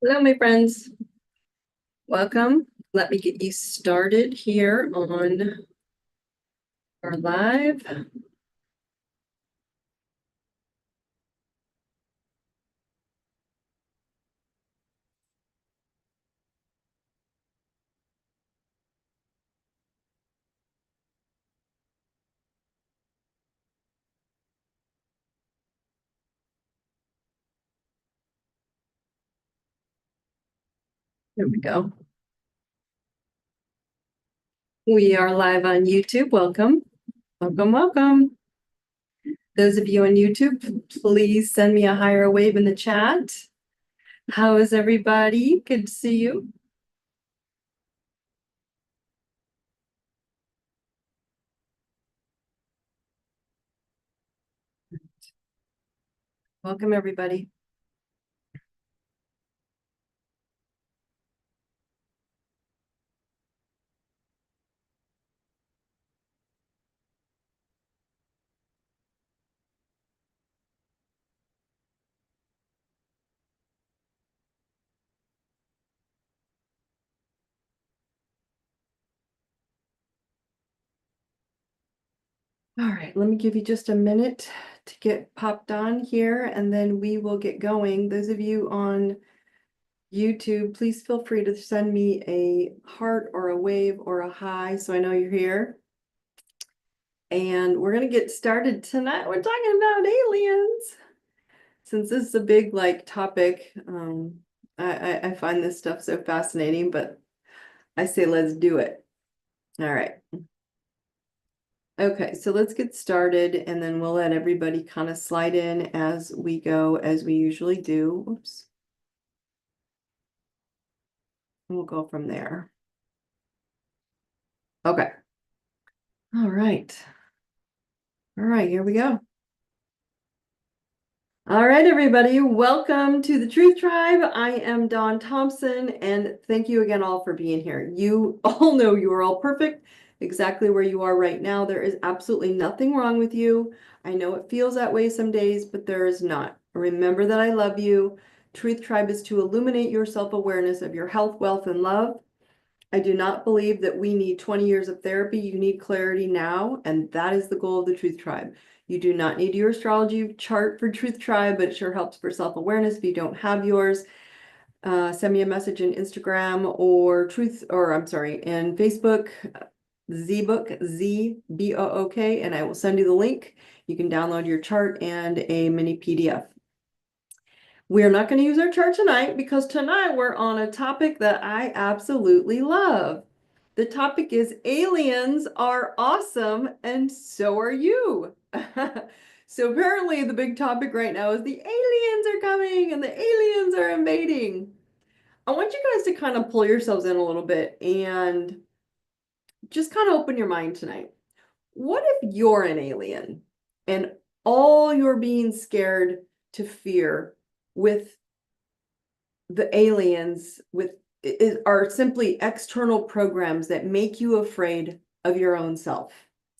Hello, my friends. Welcome. Let me get you started here on our live. There we go. We are live on YouTube. Welcome. Welcome, welcome. Those of you on YouTube, please send me a higher wave in the chat. How is everybody? Good to see you. Welcome, everybody. All right, let me give you just a minute to get popped on here, and then we will get going. Those of you on YouTube, please feel free to send me a heart or a wave or a hi so I know you're here. And we're going to get started tonight. We're talking about aliens. Since this is a big topic, I find this stuff so fascinating, but I say let's do it. All right. Okay, so let's get started and then we'll let everybody kind of slide in as we go, as we usually do. Oops. We'll go from there. Okay. All right. All right, here we go. All right, everybody, welcome to the Truth Tribe. I am Daune Thompson, and thank you again all for being here. You all know you are all perfect, exactly where you are right now. There is absolutely nothing wrong with you. I know it feels that way some days, but there is not. Remember that I love you. Truth Tribe is to illuminate your self-awareness of your health, wealth, and love. I do not believe that we need 20 years of therapy. You need clarity now, and that is the goal of the Truth Tribe. You do not need your astrology chart for Truth Tribe, but it sure helps for self-awareness if you don't have yours. Send me a message in Instagram or in Facebook, Zbook, Z-B-O-O-K, and I will send you the link. You can download your chart and a mini PDF. We are not going to use our chart tonight because tonight we're on a topic that I absolutely love. The topic is aliens are awesome and so are you. So apparently the big topic right now is the aliens are coming and the aliens are invading. I want you guys to kind of pull yourselves in a little bit and just kind of open your mind tonight. What if you're an alien and all you're being scared to fear with the aliens are simply external programs that make you afraid of your own self,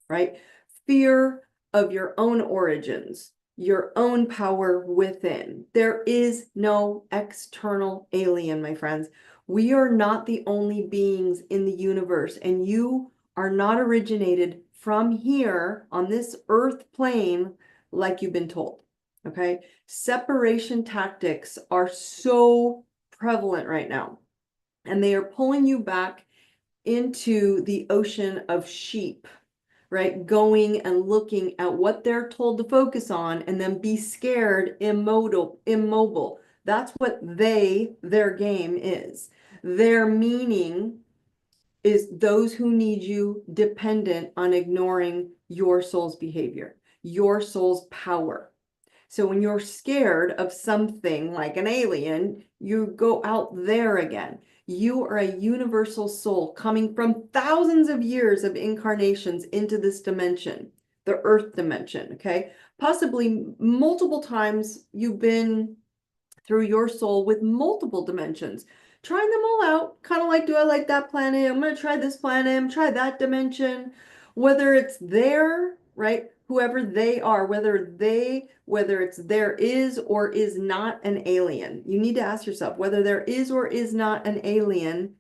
right? Fear of your own origins, your own power within. There is no external alien, my friends. We are not the only beings in the universe, and you are not originated from here on this earth plane like you've been told. Okay, separation tactics are so prevalent right now, and they are pulling you back into the ocean of sheep, right? Going and looking at what they're told to focus on and then be scared, immobile. That's what their game is. Their meaning is those who need you dependent on ignoring your soul's behavior, your soul's power. So when you're scared of something like an alien, you go out there again. You are a universal soul coming from thousands of years of incarnations into this dimension, the earth dimension, okay? Possibly multiple times you've been through your soul with multiple dimensions, trying them all out, kind of like, do I like that planet? I'm going to try this planet, try that dimension. Whether it's there, right? whoever they are, whether it's there is or is not an alien. You need to ask yourself whether there is or is not an alien,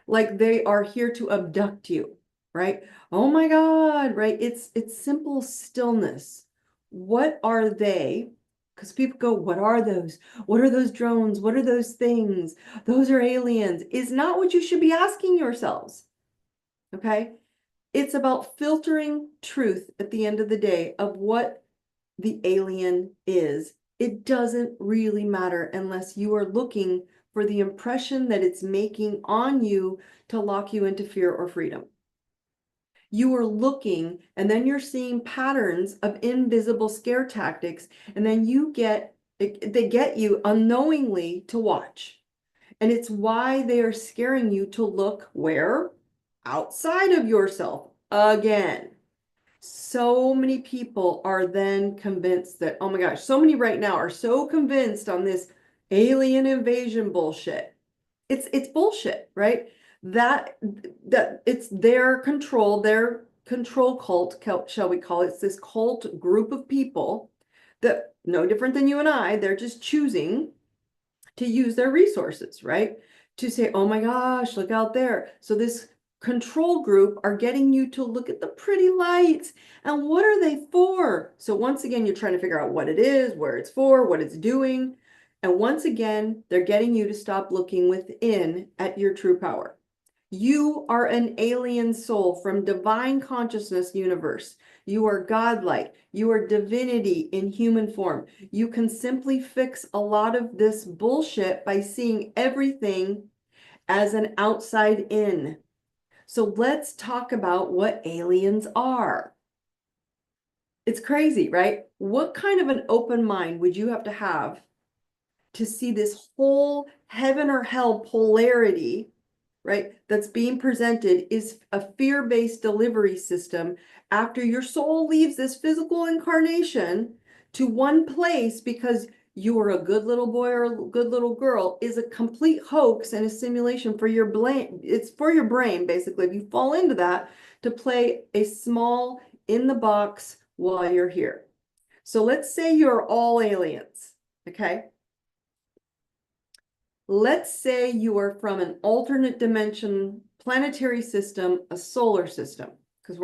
like they are here to abduct you, right? Oh my God, right? It's simple stillness. What are they? Because people go, what are those? What are those drones? What are those things? Those are aliens. Is not what you should be asking yourselves. Okay? It's about filtering truth at the end of the day of what the alien is. It doesn't really matter unless you are looking for the impression that it's making on you to lock you into fear or freedom. You are looking, and then you're seeing patterns of invisible scare tactics, and then they get you unknowingly to watch. And it's why they are scaring you to look where? Outside of yourself again. So many people are then convinced that, oh my gosh, so many right now are so convinced on this alien invasion bullshit. It's bullshit, right? That it's their control cult, shall we call it? It's this cult group of people that, no different than you and I, they're just choosing to use their resources, right? To say, oh my gosh, look out there. So this control group are getting you to look at the pretty lights and what are they for? So once again, you're trying to figure out what it is, where it's for, what it's doing. And once again, they're getting you to stop looking within at your true power. You are an alien soul from divine consciousness universe. You are godlike. You are divinity in human form. You can simply fix a lot of this bullshit by seeing everything as an outside in. So let's talk about what aliens are. It's crazy, right? What kind of an open mind would you have to see this whole heaven or hell polarity, right, that's being presented is a fear-based delivery system after your soul leaves this physical incarnation to one place because you are a good little boy or a good little girl is a complete hoax and a simulation for your brain. It's for your brain, basically, if you fall into that, to play a small in the box while you're here. So let's say you're all aliens, okay? Let's say you are from an alternate dimension, planetary system, a solar system, because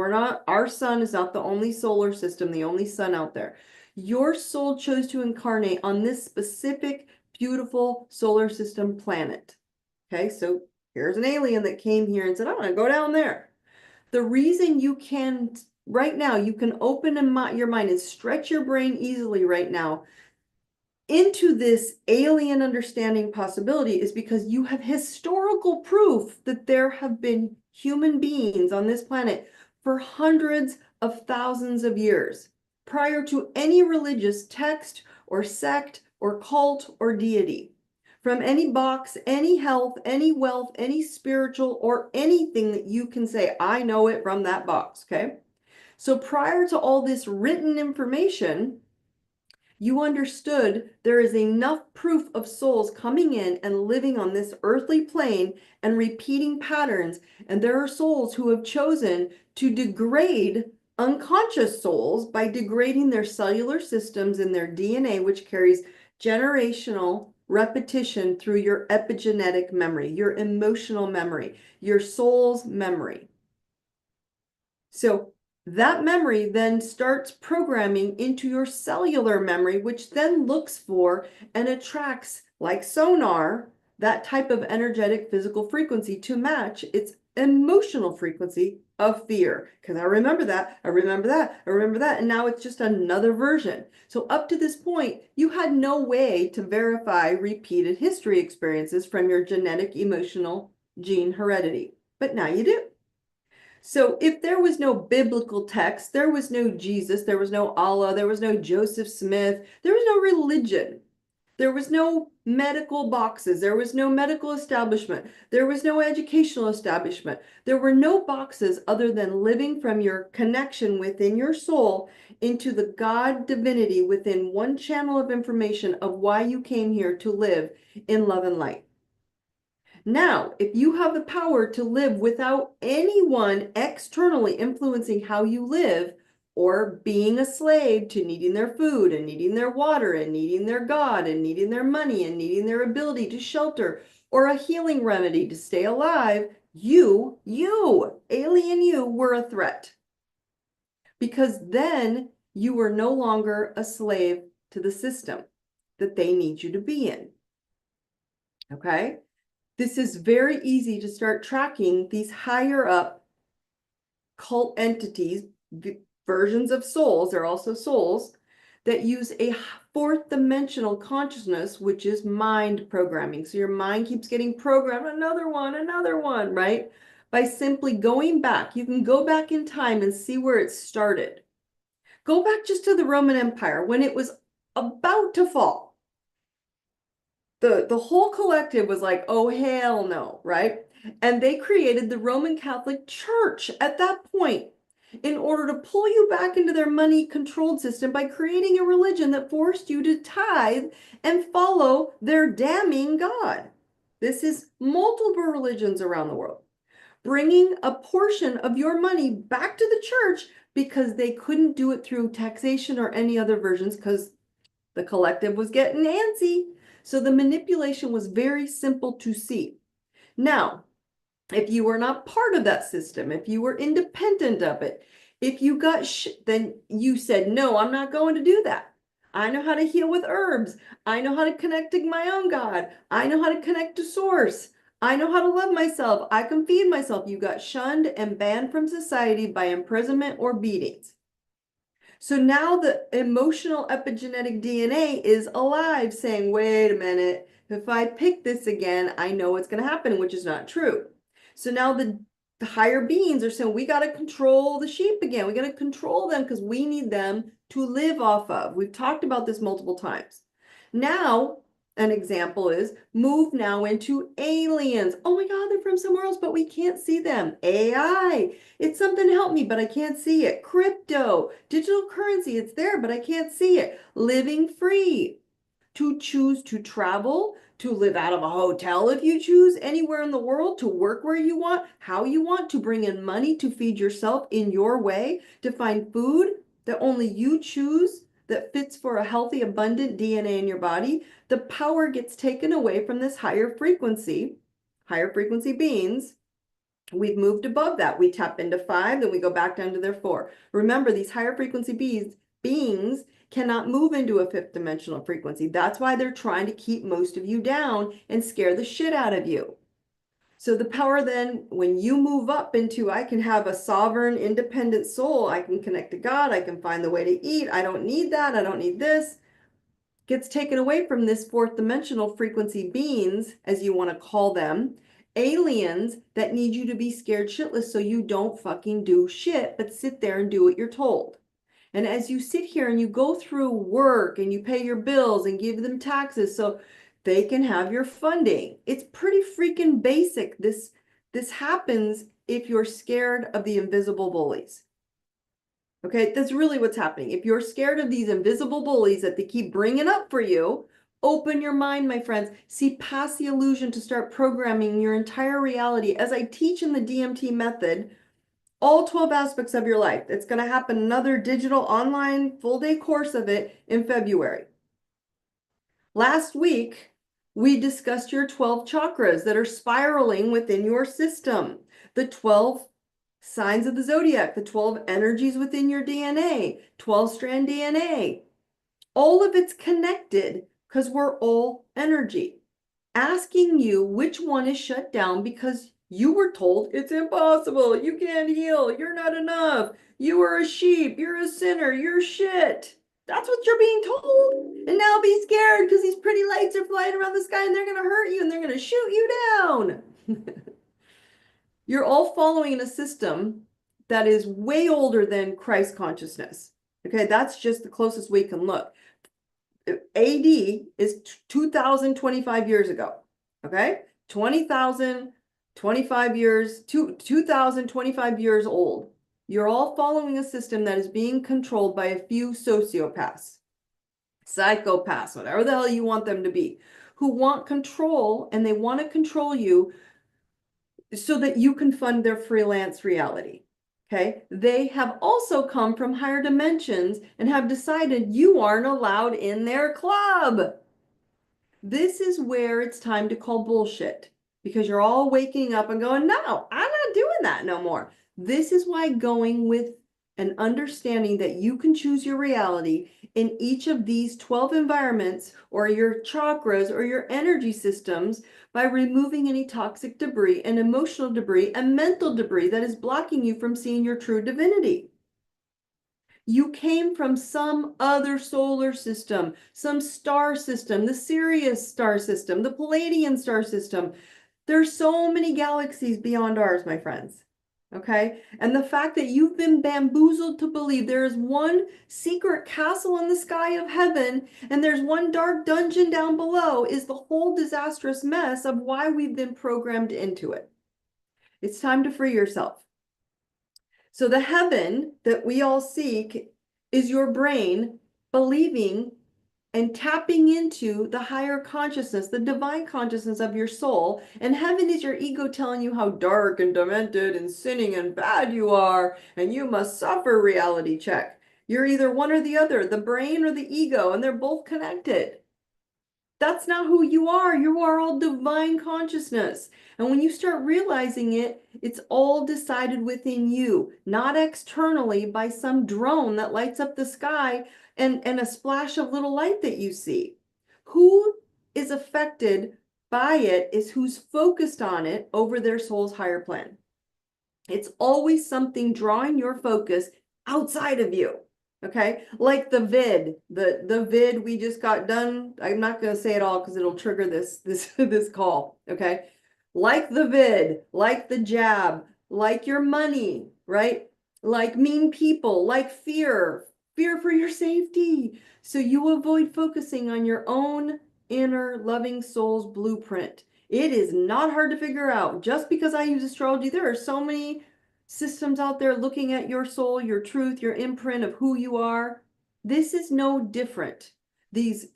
our sun is not the only solar system, the only sun out there. Your soul chose to incarnate on this specific, beautiful solar system planet. Okay, so here's an alien that came here and said, I want to go down there. The reason you can, right now, you can open your mind and stretch your brain easily right now into this alien understanding possibility is because you have historical proof that there have been human beings on this planet for hundreds of thousands of years prior to any religious text or sect or cult or deity. From any box, any health, any wealth, any spiritual, or anything that you can say, I know it from that box, okay? So prior to all this written information, you understood there is enough proof of souls coming in and living on this earthly plane and repeating patterns. And there are souls who have chosen to degrade unconscious souls by degrading their cellular systems and their DNA, which carries generational repetition through your epigenetic memory, your emotional memory, your soul's memory. So that memory then starts programming into your cellular memory, which then looks for and attracts, like sonar, that type of energetic physical frequency to match its emotional frequency of fear. Because I remember that, I remember that, I remember that, and now it's just another version. So up to this point, you had no way to verify repeated history experiences from your genetic emotional gene heredity, but now you do. So if there was no biblical text, there was no Jesus, there was no Allah, there was no Joseph Smith, there was no religion, there was no medical boxes, there was no medical establishment, there was no educational establishment, there were no boxes other than living from your connection within your soul into the God divinity within one channel of information of why you came here to live in love and light. Now, if you have the power to live without anyone externally influencing how you live, or being a slave to needing their food and needing their water and needing their God and needing their money and needing their ability to shelter or a healing remedy to stay alive, you, alien you, were a threat. Because then you were no longer a slave to the system that they need you to be in. Okay? This is very easy to start tracking these higher up cult entities, versions of souls, they're also souls, that use a fourth dimensional consciousness, which is mind programming. So your mind keeps getting programmed, another one, right? By simply going back. You can go back in time and see where it started. Go back just to the Roman Empire when it was about to fall. The whole collective was like, oh, hell no, right? And they created the Roman Catholic Church at that point in order to pull you back into their money controlled system by creating a religion that forced you to tithe and follow their damning God. This is multiple religions around the world, bringing a portion of your money back to the church because they couldn't do it through taxation or any other versions because the collective was getting antsy. So the manipulation was very simple to see. Now, if you were not part of that system, if you were independent of it, if you got then you said, no, I'm not going to do that. I know how to heal with herbs. I know how to connect to my own God. I know how to connect to source. I know how to love myself. I can feed myself. You got shunned and banned from society by imprisonment or beatings. So now the emotional epigenetic DNA is alive saying, wait a minute, if I pick this again, I know what's going to happen, which is not true. So now the higher beings are saying, we got to control the sheep again. We got to control them because we need them to live off of. We've talked about this multiple times. Now, an example is move now into aliens. Oh my God, they're from somewhere else, but we can't see them. AI, it's something to help me, but I can't see it. Crypto, digital currency, it's there, but I can't see it. Living free, to choose to travel, to live out of a hotel if you choose, anywhere in the world, to work where you want, how you want, to bring in money to feed yourself in your way, to find food that only you choose that fits for a healthy, abundant DNA in your body. The power gets taken away from this higher frequency beings. We've moved above that. We tap into 5, then we go back down to their 4. Remember, these higher frequency beings cannot move into a 5th dimensional frequency. That's why they're trying to keep most of you down and scare the shit out of you. So the power then, when you move up into, I can have a sovereign, independent soul, I can connect to God, I can find the way to eat, I don't need that, I don't need this, gets taken away from this 4th dimensional frequency beings, as you want to call them, aliens that need you to be scared shitless so you don't fucking do shit, but sit there and do what you're told. And as you sit here and you go through work and you pay your bills and give them taxes so they can have your funding, it's pretty freaking basic. This happens if you're scared of the invisible bullies. Okay, that's really what's happening. If you're scared of these invisible bullies that they keep bringing up for you, open your mind, my friends. See past the illusion to start programming your entire reality. As I teach in the DMT method, all 12 aspects of your life. It's going to happen another digital online full day course of it in February. Last week, we discussed your 12 chakras that are spiraling within your system, the 12 signs of the zodiac, the 12 energies within your DNA, 12-strand DNA. All of it's connected because we're all energy. Asking you which one is shut down because you were told it's impossible, you can't heal, you're not enough, you are a sheep, you're a sinner, you're shit. That's what you're being told. And now be scared because these pretty lights are flying around the sky and they're going to hurt you and they're going to shoot you down. You're all following in a system that is way older than Christ consciousness. Okay, that's just the closest we can look. AD is 2025 years ago. Okay, 20,000, 25 years, 2025 years old. You're all following a system that is being controlled by a few sociopaths, psychopaths, whatever the hell you want them to be, who want control, and they want to control you so that you can fund their freelance reality. Okay, they have also come from higher dimensions and have decided you aren't allowed in their club. This is where it's time to call bullshit, because you're all waking up and going, no, I'm not doing that no more. This is why going with an understanding that you can choose your reality in each of these 12 environments or your chakras or your energy systems by removing any toxic debris and emotional debris and mental debris that is blocking you from seeing your true divinity. You came from some other solar system, some star system, the Sirius star system, the Palladian star system. There's so many galaxies beyond ours, my friends. Okay? And the fact that you've been bamboozled to believe there is one secret castle in the sky of heaven and there's one dark dungeon down below is the whole disastrous mess of why we've been programmed into it. It's time to free yourself. So the heaven that we all seek is your brain believing and tapping into the higher consciousness, the divine consciousness of your soul. And heaven is your ego telling you how dark and demented and sinning and bad you are, and you must suffer reality check. You're either one or the other, the brain or the ego, and they're both connected. That's not who you are. You are all divine consciousness. And when you start realizing it, it's all decided within you, not externally by some drone that lights up the sky and a splash of little light that you see. Who is affected by it is who's focused on it over their soul's higher plan. It's always something drawing your focus outside of you. Okay, like the vid we just got done. I'm not going to say it all because it'll trigger this call. Okay, like the vid, like the jab, like your money, right? Like mean people, like fear for your safety. So you avoid focusing on your own inner loving soul's blueprint. It is not hard to figure out. Just because I use astrology, there are so many systems out there looking at your soul, your truth, your imprint of who you are. This is no different. These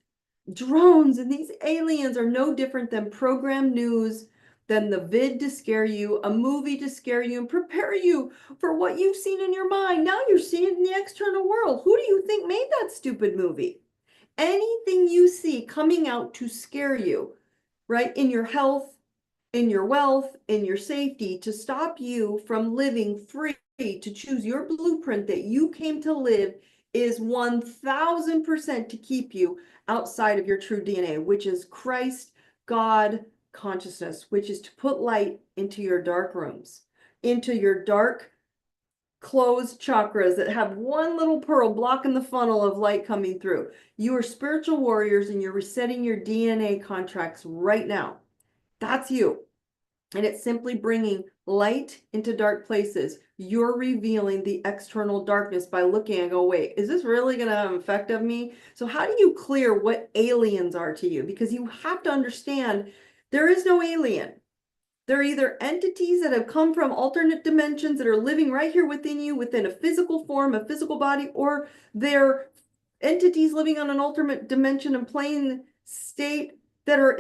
drones and these aliens are no different than program news, than the vid to scare you, a movie to scare you and prepare you for what you've seen in your mind. Now you're seeing it in the external world. Who do you think made that stupid movie? Anything you see coming out to scare you, right, in your health, in your wealth, in your safety, to stop you from living free, to choose your blueprint that you came to live, is 1000% to keep you outside of your true DNA, which is Christ, God, consciousness, which is to put light into your dark rooms, into your dark closed chakras that have one little pearl blocking the funnel of light coming through. You are spiritual warriors and you're resetting your DNA contracts right now. That's you. And it's simply bringing light into dark places. You're revealing the external darkness by looking and go, wait, is this really going to have an effect of me? So how do you clear what aliens are to you? Because you have to understand there is no alien. They're either entities that have come from alternate dimensions that are living right here within you, within a physical form, a physical body, or they're entities living on an alternate dimension and plane state that are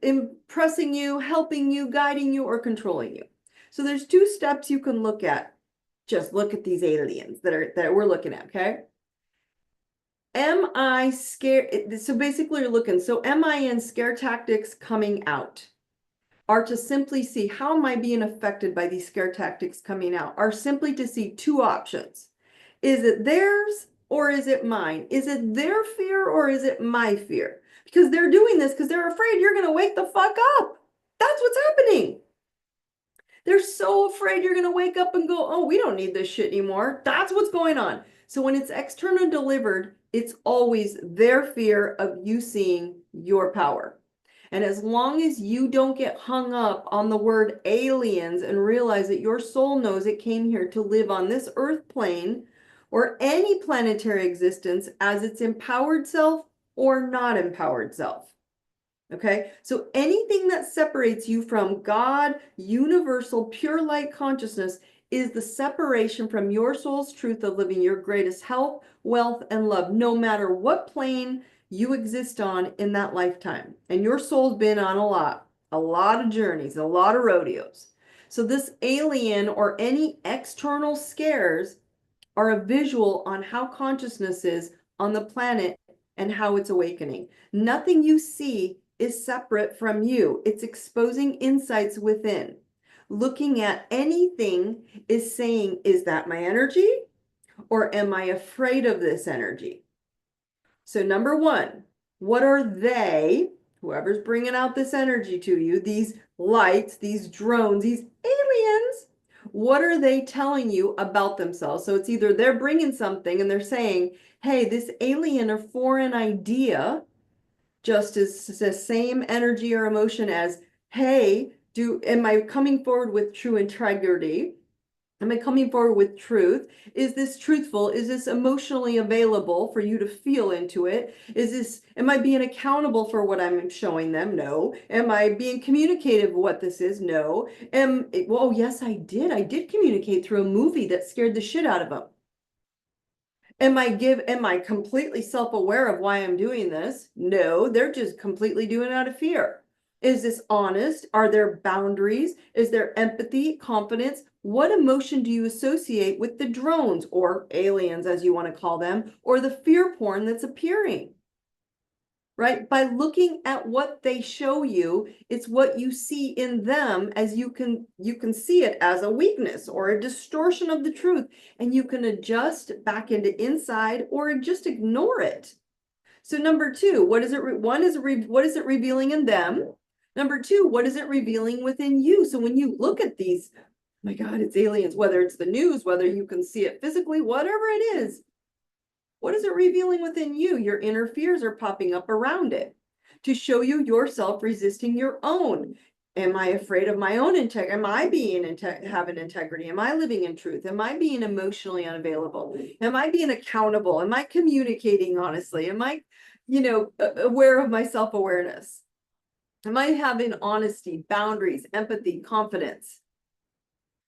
impressing you, helping you, guiding you, or controlling you. So there's two steps you can look at. Just look at these aliens that we're looking at, okay? Am I scared? So basically you're looking, so am I in scare tactics coming out? Are to simply see how am I being affected by these scare tactics coming out, are simply to see two options. Is it theirs or is it mine? Is it their fear or is it my fear? Because they're doing this because they're afraid you're going to wake the fuck up. That's what's happening. They're so afraid you're going to wake up and go, oh, we don't need this shit anymore. That's what's going on. So when it's external delivered, it's always their fear of you seeing your power. And as long as you don't get hung up on the word aliens and realize that your soul knows it came here to live on this earth plane or any planetary existence as its empowered self or not empowered self. Okay, so anything that separates you from God, universal, pure light consciousness is the separation from your soul's truth of living your greatest health, wealth, and love, no matter what plane you exist on in that lifetime. And your soul's been on a lot of journeys, a lot of rodeos. So this alien or any external scares are a visual on how consciousness is on the planet and how it's awakening. Nothing you see is separate from you. It's exposing insights within. Looking at anything is saying, is that my energy? Or am I afraid of this energy? So number one, what are they, whoever's bringing out this energy to you, these lights, these drones, these aliens, what are they telling you about themselves? So it's either they're bringing something and they're saying, hey, this alien or foreign idea just is the same energy or emotion as, hey, am I coming forward with true integrity? Am I coming forward with truth? Is this truthful? Is this emotionally available for you to feel into it? Am I being accountable for what I'm showing them? No. Am I being communicative of what this is? No. Well, yes, I did. I did communicate through a movie that scared the shit out of them. Am I completely self-aware of why I'm doing this? No, they're just completely doing it out of fear. Is this honest? Are there boundaries? Is there empathy, confidence? What emotion do you associate with the drones or aliens, as you want to call them, or the fear porn that's appearing? Right? By looking at what they show you, it's what you see in them, as you can see it as a weakness or a distortion of the truth, and you can adjust back into inside or just ignore it. So number two, what is it revealing in them? Number two, what is it revealing within you? So when you look at these, oh my God, it's aliens, whether it's the news, whether you can see it physically, whatever it is, what is it revealing within you? Your inner fears are popping up around it to show you yourself resisting your own. Am I afraid of my own integrity? Am I having integrity? Am I living in truth? Am I being emotionally unavailable? Am I being accountable? Am I communicating honestly? Am I, aware of my self-awareness? Am I having honesty, boundaries, empathy, confidence?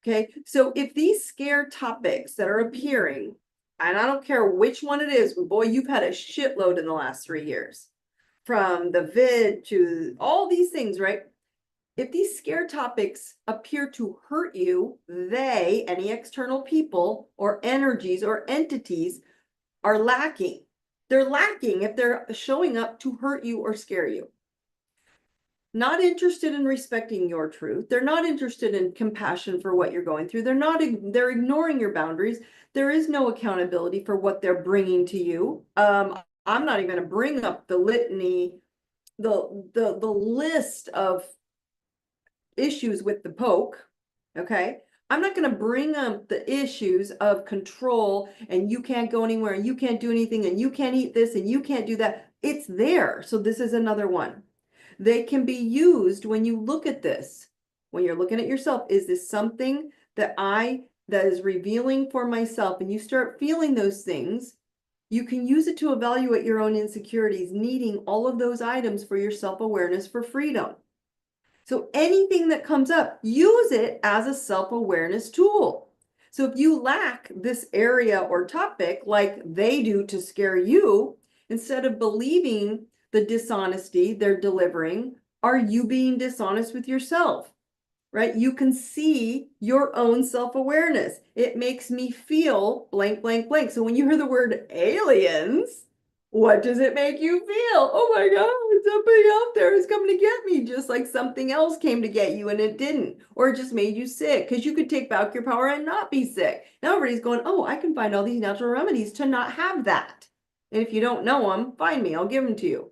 Okay, so if these scare topics that are appearing, and I don't care which one it is, boy, you've had a shitload in the last 3 years, from the vid to all these things, right? If these scare topics appear to hurt you, any external people or energies or entities, are lacking. They're lacking if they're showing up to hurt you or scare you. Not interested in respecting your truth. They're not interested in compassion for what you're going through. They're ignoring your boundaries. There is no accountability for what they're bringing to you. I'm not even going to bring up the litany, the list of issues with the poke. Okay. I'm not going to bring up the issues of control and you can't go anywhere and you can't do anything and you can't eat this and you can't do that. It's there. So this is another one. They can be used when you look at this, when you're looking at yourself. Is this something that is revealing for myself? And you start feeling those things, you can use it to evaluate your own insecurities, needing all of those items for your self-awareness for freedom. So anything that comes up, use it as a self-awareness tool. So if you lack this area or topic like they do to scare you, instead of believing the dishonesty they're delivering, are you being dishonest with yourself? Right? You can see your own self-awareness. It makes me feel blank, blank, blank. So when you hear the word aliens, what does it make you feel? Oh my God, somebody out there is coming to get me, just like something else came to get you and it didn't, or it just made you sick, because you could take back your power and not be sick. Now everybody's going, oh, I can find all these natural remedies to not have that. And if you don't know them, find me, I'll give them to you.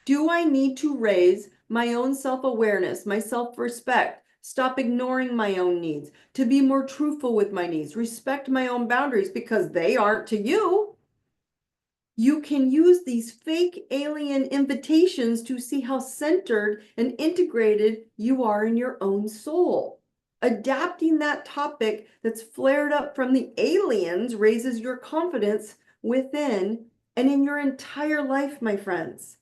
Do I need to raise my own self-awareness, my self-respect, stop ignoring my own needs, to be more truthful with my needs, respect my own boundaries because they aren't to you? You can use these fake alien invitations to see how centered and integrated you are in your own soul. Adapting that topic that's flared up from the aliens raises your confidence within and in your entire life, my friends.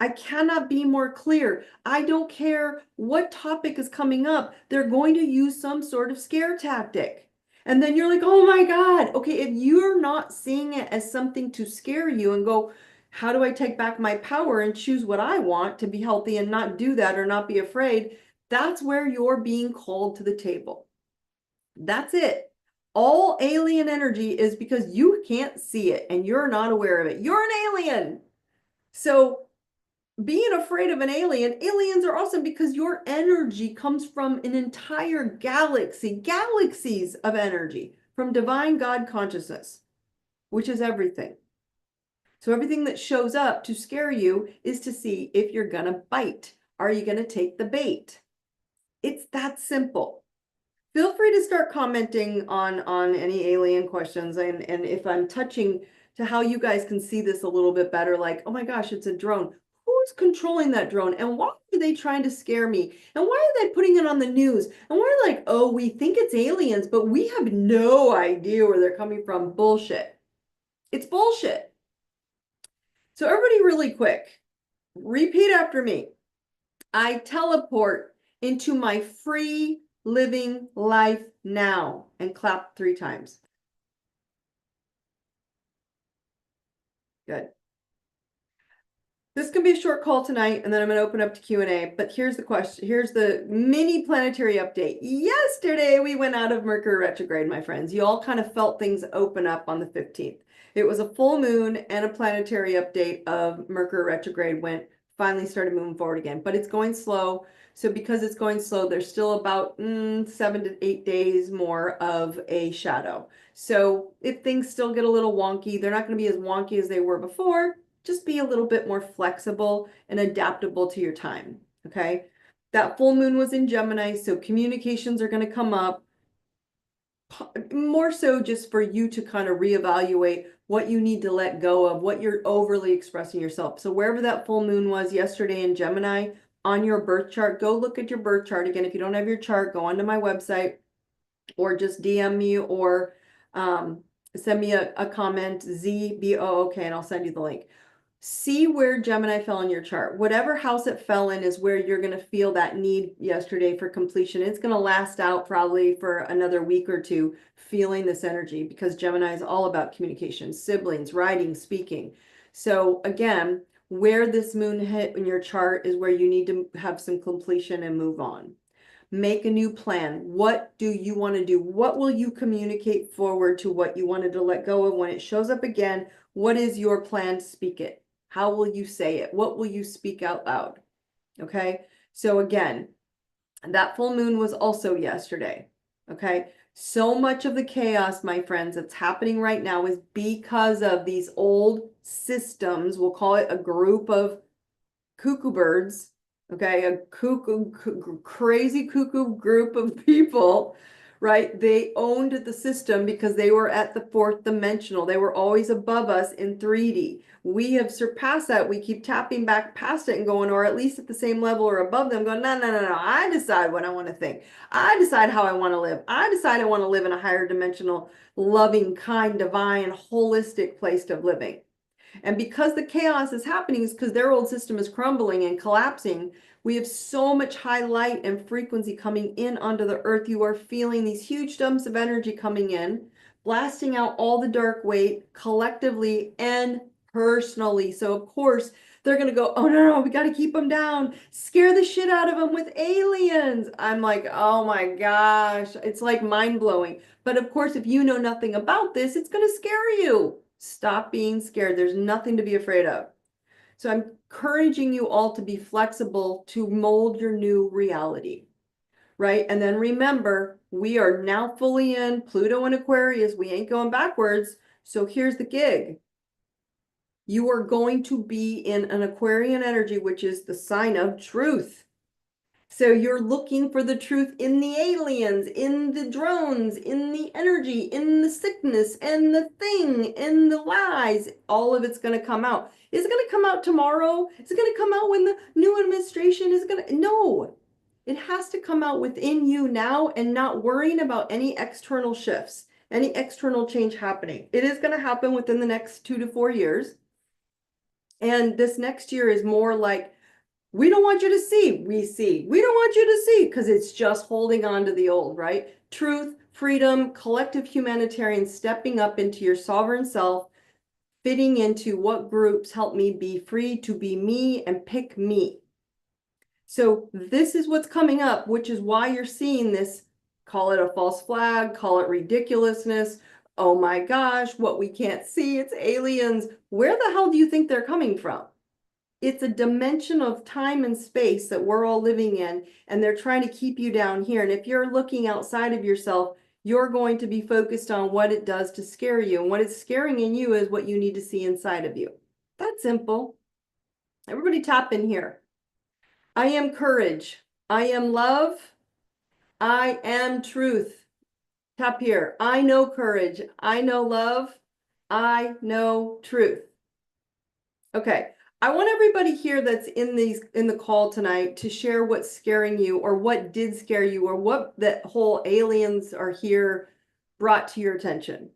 I cannot be more clear. I don't care what topic is coming up. They're going to use some sort of scare tactic. And then you're like, oh my God. Okay, if you're not seeing it as something to scare you and go, how do I take back my power and choose what I want to be healthy and not do that or not be afraid? That's where you're being called to the table. That's it. All alien energy is because you can't see it and you're not aware of it. You're an alien. So being afraid of an alien, aliens are awesome because your energy comes from an entire galaxy, galaxies of energy from divine God consciousness, which is everything. So everything that shows up to scare you is to see if you're going to bite. Are you going to take the bait? It's that simple. Feel free to start commenting on any alien questions, and if I'm touching to how you guys can see this a little bit better, like, oh my gosh, it's a drone. Who's controlling that drone? And why are they trying to scare me? And why are they putting it on the news? And we're like, oh, we think it's aliens, but we have no idea where they're coming from. Bullshit. It's bullshit. So everybody really quick, repeat after me. I teleport into my free living life now, and clap 3 times. Good. This can be a short call tonight, and then I'm going to open up to Q&A. But here's the question. Here's the mini planetary update. Yesterday, we went out of Mercury retrograde, my friends. You all kind of felt things open up on the 15th. It was a full moon and a planetary update of Mercury retrograde finally started moving forward again. But it's going slow. So because it's going slow, there's still about 7 to 8 days more of a shadow. So if things still get a little wonky, they're not going to be as wonky as they were before. Just be a little bit more flexible and adaptable to your time, okay? That full moon was in Gemini, so communications are going to come up. More so just for you to kind of reevaluate what you need to let go of, what you're overly expressing yourself. So wherever that full moon was yesterday in Gemini, on your birth chart, go look at your birth chart. Again, if you don't have your chart, go onto my website or just DM me or send me a comment, ZBOOK, and I'll send you the link. See where Gemini fell in your chart. Whatever house it fell in is where you're going to feel that need yesterday for completion. It's going to last out probably for another week or two, feeling this energy, because Gemini is all about communication, siblings, writing, speaking. So again, where this moon hit in your chart is where you need to have some completion and move on. Make a new plan. What do you want to do? What will you communicate forward to what you wanted to let go of when it shows up again? What is your plan to speak it? How will you say it? What will you speak out loud? Okay. So again, that full moon was also yesterday. Okay. So much of the chaos, my friends, that's happening right now is because of these old systems. We'll call it a group of cuckoo birds. Okay. A crazy cuckoo group of people, right? They owned the system because they were at the 4th dimensional. They were always above us in 3D. We have surpassed that. We keep tapping back past it and going, or at least at the same level or above them, going, no, no, no, no. I decide what I want to think. I decide how I want to live. I decide I want to live in a higher dimensional, loving, kind, divine, holistic place of living. And because the chaos is happening is because their old system is crumbling and collapsing. We have so much high light and frequency coming in onto the earth. You are feeling these huge dumps of energy coming in, blasting out all the dark weight collectively and personally. So of course they're going to go, oh no, we got to keep them down, scare the shit out of them with aliens. I'm like, oh my gosh, it's like mind blowing. But of course, if you know nothing about this, it's going to scare you. Stop being scared. There's nothing to be afraid of. So I'm encouraging you all to be flexible to mold your new reality, right? And then remember, we are now fully in Pluto and Aquarius. We ain't going backwards. So here's the gig. You are going to be in an Aquarian energy, which is the sign of truth. So you're looking for the truth in the aliens, in the drones, in the energy, in the sickness, and the thing, in the lies. All of it's going to come out. Is it going to come out tomorrow? Is it going to come out when the new administration is going to? No, it has to come out within you now and not worrying about any external shifts, any external change happening. It is going to happen within the next 2 to 4 years. And this next year is more like, we don't want you to see, we see. We don't want you to see because it's just holding on to the old, right? Truth, freedom, collective humanitarian, stepping up into your sovereign self, fitting into what groups help me be free to be me and pick me. So this is what's coming up, which is why you're seeing this, call it a false flag, call it ridiculousness. Oh my gosh, what we can't see, it's aliens. Where the hell do you think they're coming from? It's a dimension of time and space that we're all living in, and they're trying to keep you down here. And if you're looking outside of yourself, you're going to be focused on what it does to scare you. And what it's scaring in you is what you need to see inside of you. That's simple. Everybody tap in here. I am courage. I am love. I am truth. Tap here. I know courage. I know love. I know truth. Okay. I want everybody here that's in the call tonight to share what's scaring you, or what did scare you, or what that whole aliens are here brought to your attention.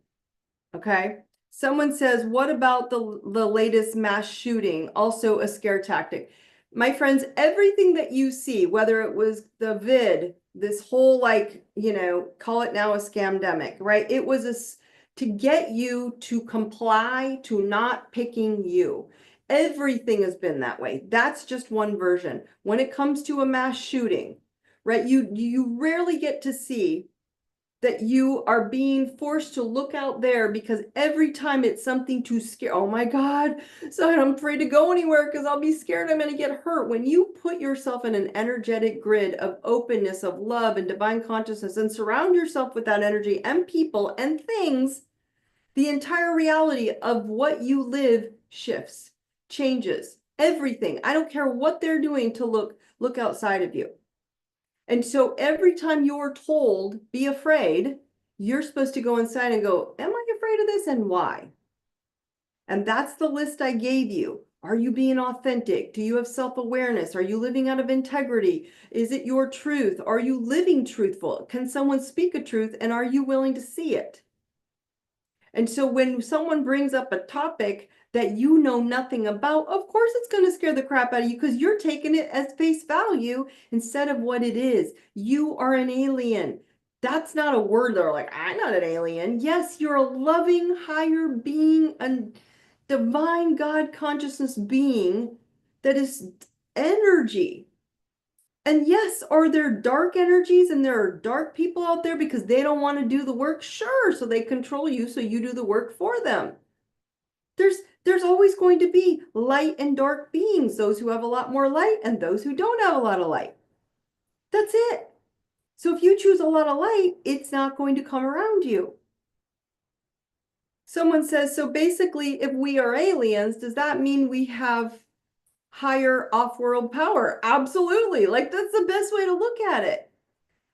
Okay. Someone says, what about the latest mass shooting? Also a scare tactic. My friends, everything that you see, whether it was the vid, this whole, like, call it now a scamdemic, right? It was to get you to comply to not picking you. Everything has been that way. That's just one version. When it comes to a mass shooting, right? You rarely get to see that you are being forced to look out there, because every time it's something to scare, oh my God, so I'm afraid to go anywhere because I'll be scared I'm going to get hurt. When you put yourself in an energetic grid of openness, of love and divine consciousness, and surround yourself with that energy and people and things, the entire reality of what you live shifts, changes, everything. I don't care what they're doing to look outside of you. And so every time you're told, be afraid, you're supposed to go inside and go, am I afraid of this and why? And that's the list I gave you. Are you being authentic? Do you have self-awareness? Are you living out of integrity? Is it your truth? Are you living truthful? Can someone speak a truth, and are you willing to see it? And so when someone brings up a topic that you know nothing about, of course it's going to scare the crap out of you, because you're taking it as face value instead of what it is. You are an alien. That's not a word that are like, I'm not an alien. Yes, you're a loving, higher being, a divine God consciousness being that is energy. And yes, are there dark energies and there are dark people out there because they don't want to do the work? Sure, so they control you, so you do the work for them. There's always going to be light and dark beings, those who have a lot more light and those who don't have a lot of light. That's it. So if you choose a lot of light, it's not going to come around you. Someone says, so basically, if we are aliens, does that mean we have higher off-world power? Absolutely. Like, that's the best way to look at it.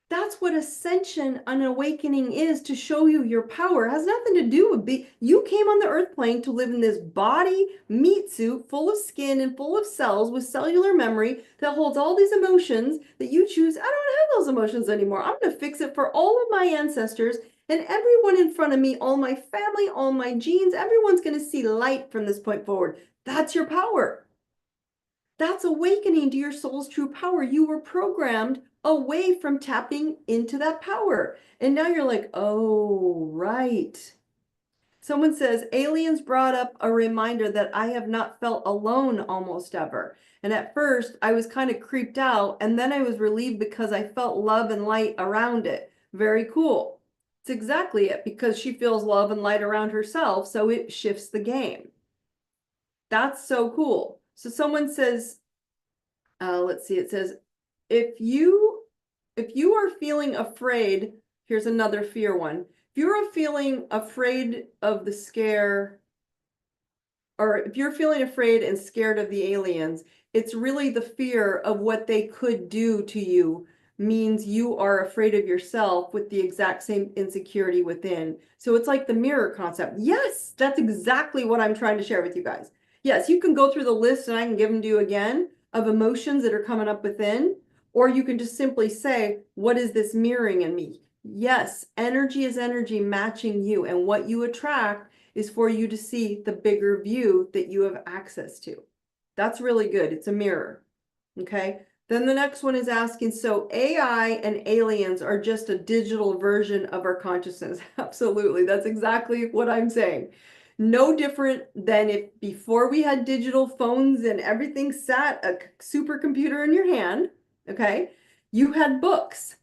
That's what ascension and awakening is, to show you your power. It has nothing to do with you came on the earth plane to live in this body meat suit full of skin and full of cells with cellular memory that holds all these emotions that you choose. I don't have those emotions anymore. I'm going to fix it for all of my ancestors and everyone in front of me, all my family, all my genes. Everyone's going to see light from this point forward. That's your power. That's awakening to your soul's true power. You were programmed away from tapping into that power. And now you're like, oh, right. Someone says, aliens brought up a reminder that I have not felt alone almost ever. And at first I was kind of creeped out, and then I was relieved because I felt love and light around it. Very cool. It's exactly it, because she feels love and light around herself, so it shifts the game. That's so cool. So someone says, let's see, it says, if you are feeling afraid, here's another fear one. If you're feeling afraid of the scare, or if you're feeling afraid and scared of the aliens, it's really the fear of what they could do to you, means you are afraid of yourself with the exact same insecurity within. So it's like the mirror concept. Yes, that's exactly what I'm trying to share with you guys. Yes, you can go through the list and I can give them to you again of emotions that are coming up within, or you can just simply say, what is this mirroring in me? Yes, energy is energy matching you, and what you attract is for you to see the bigger view that you have access to. That's really good. It's a mirror. Okay. Then the next one is asking, so AI and aliens are just a digital version of our consciousness. Absolutely. That's exactly what I'm saying. No different than if before we had digital phones and everything sat a supercomputer in your hand, okay? You had books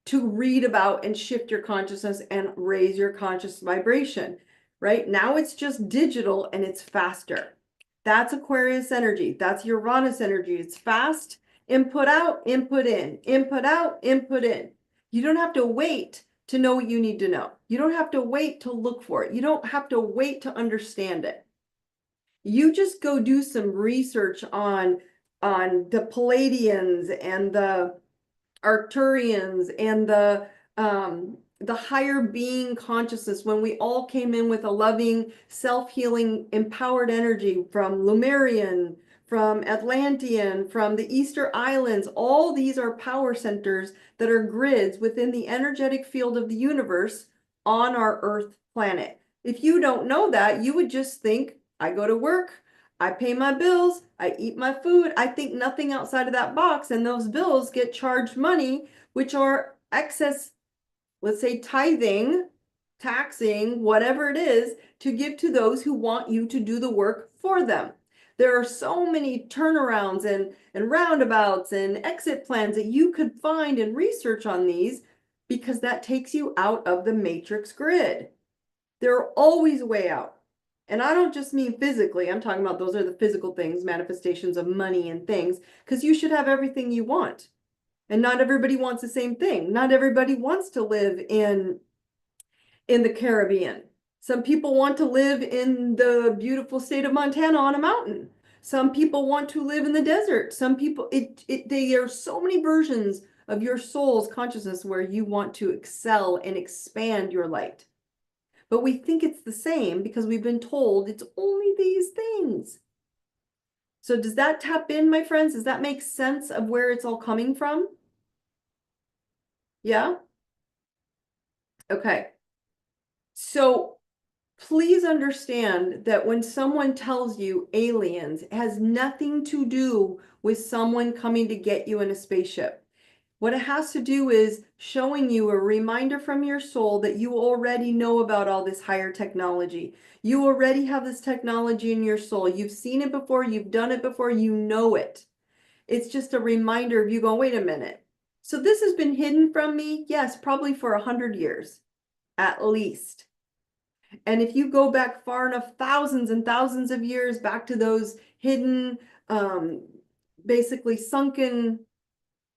to read about and shift your consciousness and raise your conscious vibration, right? Now it's just digital and it's faster. That's Aquarius energy. That's Uranus energy. It's fast, input out, input in, input out, input in. You don't have to wait to know what you need to know. You don't have to wait to look for it. You don't have to wait to understand it. You just go do some research on the Palladians and the Arcturians and the higher being consciousness, when we all came in with a loving, self-healing, empowered energy from Lemurian, from Atlantean, from the Easter Islands. All these are power centers that are grids within the energetic field of the universe on our Earth planet. If you don't know that, you would just think, I go to work, I pay my bills, I eat my food, I think nothing outside of that box, and those bills get charged money, which are excess, let's say tithing, taxing, whatever it is, to give to those who want you to do the work for them. There are so many turnarounds and roundabouts and exit plans that you could find and research on these, because that takes you out of the matrix grid. There are always a way out. And I don't just mean physically, I'm talking about those are the physical things, manifestations of money and things, because you should have everything you want. And not everybody wants the same thing. Not everybody wants to live in the Caribbean. Some people want to live in the beautiful state of Montana on a mountain. Some people want to live in the desert. Some people, there are so many versions of your soul's consciousness where you want to excel and expand your light. But we think it's the same because we've been told it's only these things. So does that tap in, my friends? Does that make sense of where it's all coming from? Yeah? Okay. So please understand that when someone tells you aliens, it has nothing to do with someone coming to get you in a spaceship. What it has to do is showing you a reminder from your soul that you already know about all this higher technology. You already have this technology in your soul. You've seen it before, you've done it before, you know it. It's just a reminder of you going, wait a minute. So this has been hidden from me? Yes, probably for 100 years, at least. And if you go back far enough, thousands and thousands of years back to those hidden, basically sunken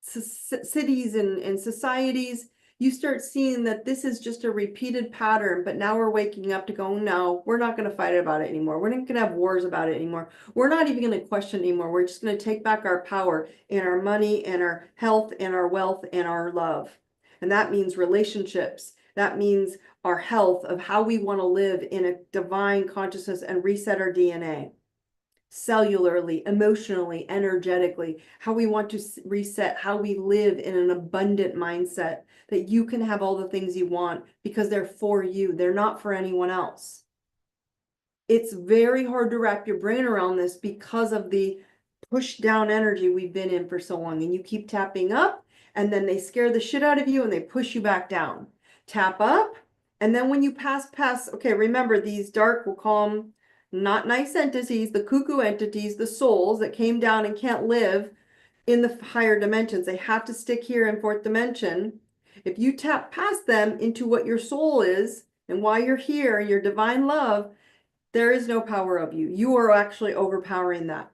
cities and societies, you start seeing that this is just a repeated pattern. But now we're waking up to go, no, we're not going to fight about it anymore. We're not going to have wars about it anymore. We're not even going to question anymore. We're just going to take back our power and our money and our health and our wealth and our love. And that means relationships. That means our health of how we want to live in a divine consciousness and reset our DNA. Cellularly, emotionally, energetically, how we want to reset, how we live in an abundant mindset, that you can have all the things you want because they're for you. They're not for anyone else. It's very hard to wrap your brain around this because of the push down energy we've been in for so long. And you keep tapping up, and then they scare the shit out of you and they push you back down. Tap up, and then when you pass, okay, remember these dark, we'll call them not nice entities, the cuckoo entities, the souls that came down and can't live in the higher dimensions. They have to stick here in fourth dimension. If you tap past them into what your soul is and why you're here, your divine love, there is no power of you. You are actually overpowering that.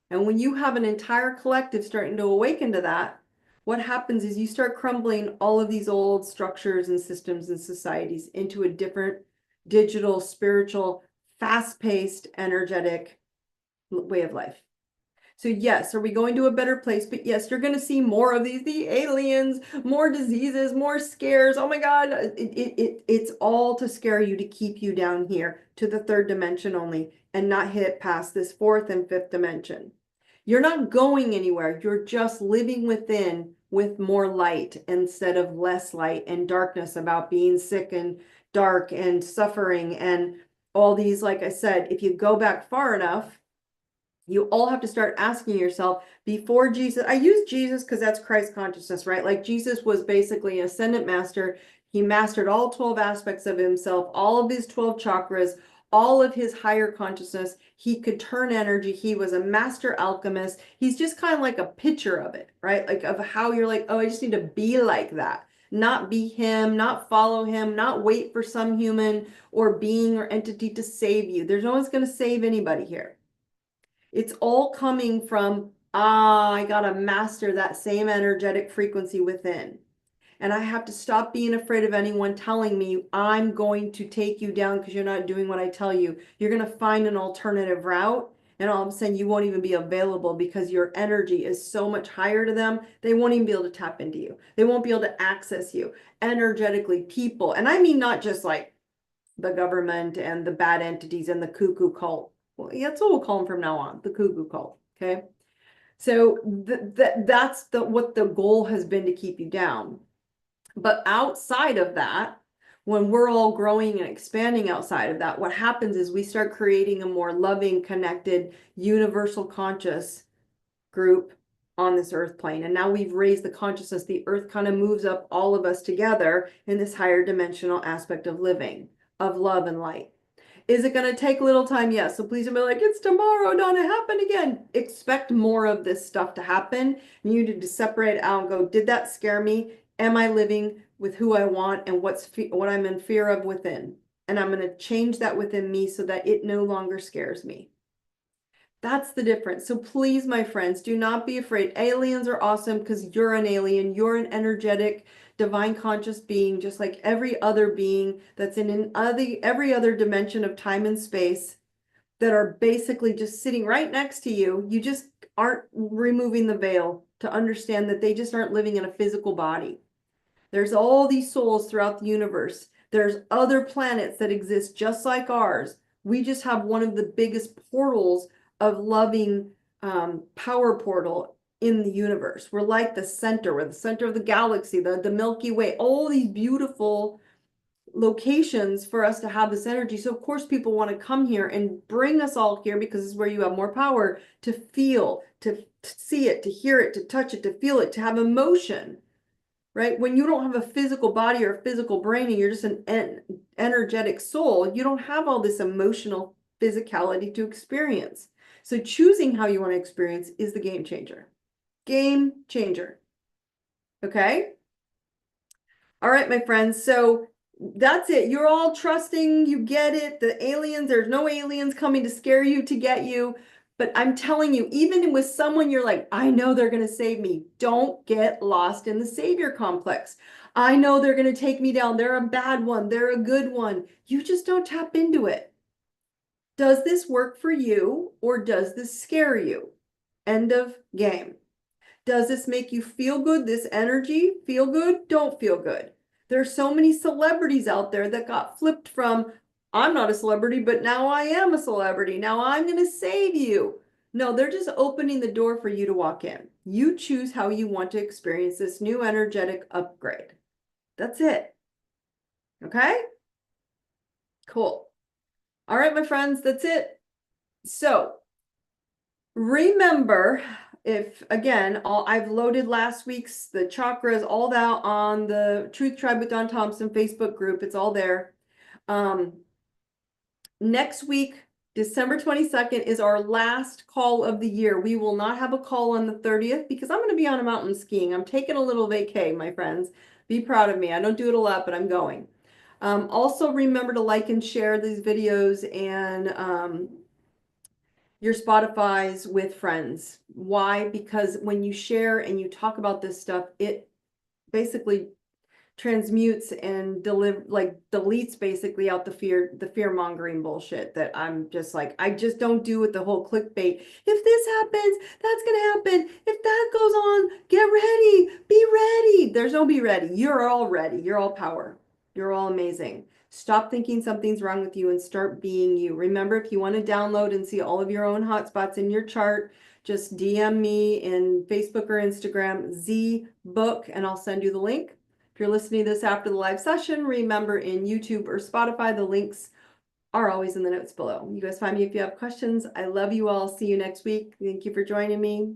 And when you have an entire collective starting to awaken to that, what happens is you start crumbling all of these old structures and systems and societies into a different digital, spiritual, fast-paced, energetic way of life. So yes, are we going to a better place? But yes, you're going to see more of these, the aliens, more diseases, more scares. Oh my God, it's all to scare you, to keep you down here to the third dimension only and not hit past this fourth and fifth dimension. You're not going anywhere. You're just living within with more light instead of less light and darkness, about being sick and dark and suffering and all these. Like I said, if you go back far enough, you all have to start asking yourself, before Jesus, I use Jesus because that's Christ consciousness, right? Like Jesus was basically an ascendant master. He mastered all 12 aspects of himself, all of his 12 chakras, all of his higher consciousness. He could turn energy. He was a master alchemist. He's just kind of like a picture of it, right? Like of how you're like, oh, I just need to be like that. Not be him, not follow him, not wait for some human or being or entity to save you. There's no one's going to save anybody here. It's all coming from, I got to master that same energetic frequency within. And I have to stop being afraid of anyone telling me I'm going to take you down because you're not doing what I tell you. You're going to find an alternative route. And all of a sudden you won't even be available because your energy is so much higher to them. They won't even be able to tap into you. They won't be able to access you energetically, people. And I mean, not just like the government and the bad entities and the cuckoo cult. Well, yeah, that's what we'll call them from now on, the cuckoo cult. Okay. So that's what the goal has been, to keep you down. But outside of that, when we're all growing and expanding outside of that, what happens is we start creating a more loving, connected, universal conscious group on this earth plane. And now we've raised the consciousness. The earth kind of moves up all of us together in this higher dimensional aspect of living, of love and light. Is it going to take a little time? Yes. So please don't be like, it's tomorrow, Dawn, it happened again. Expect more of this stuff to happen. You need to separate it out and go, did that scare me? Am I living with who I want and what I'm in fear of within? And I'm going to change that within me so that it no longer scares me. That's the difference. So please, my friends, do not be afraid. Aliens are awesome because you're an alien. You're an energetic, divine conscious being, just like every other being that's in every other dimension of time and space, that are basically just sitting right next to you. You just aren't removing the veil to understand that they just aren't living in a physical body. There's all these souls throughout the universe. There's other planets that exist just like ours. We just have one of the biggest portals of loving power portal in the universe. We're like the center. We're the center of the galaxy, the Milky Way, all these beautiful locations for us to have this energy. So of course people want to come here and bring us all here because it's where you have more power to feel, to see it, to hear it, to touch it, to feel it, to have emotion. Right? When you don't have a physical body or a physical brain and you're just an energetic soul, you don't have all this emotional physicality to experience. So choosing how you want to experience is the game changer. Game changer. Okay? All right, my friends. So that's it. You're all trusting. You get it. The aliens, there's no aliens coming to scare you, to get you. But I'm telling you, even with someone you're like, I know they're going to save me. Don't get lost in the savior complex. I know they're going to take me down. They're a bad one. They're a good one. You just don't tap into it. Does this work for you, or does this scare you? End of game. Does this make you feel good? This energy, feel good? Don't feel good. There's so many celebrities out there that got flipped from, I'm not a celebrity, but now I am a celebrity. Now I'm going to save you. No, they're just opening the door for you to walk in. You choose how you want to experience this new energetic upgrade. That's it. Okay? Cool. All right, my friends, that's it. So remember, if again, I've loaded last week's, the chakras, all that on the Truth Tribe with Dawn Thompson Facebook group. It's all there. Next week, December 22nd, is our last call of the year. We will not have a call on the 30th because I'm going to be on a mountain skiing. I'm taking a little vacay, my friends. Be proud of me. I don't do it a lot, but I'm going. Also, remember to like and share these videos and your Spotify's with friends. Why? Because when you share and you talk about this stuff, it basically transmutes and deletes basically out the fear mongering bullshit that I'm just like, I just don't do with the whole clickbait. If this happens, that's gonna happen. If that goes on, get ready, be ready. There's no be ready. You're all ready. You're all power. You're all amazing. Stop thinking something's wrong with you and start being you. Remember, if you want to download and see all of your own hotspots in your chart, just DM me in Facebook or Instagram, ZBook, and I'll send you the link. If you're listening to this after the live session, remember in YouTube or Spotify, the links are always in the notes below. You guys find me if you have questions. I love you all. See you next week. Thank you for joining me.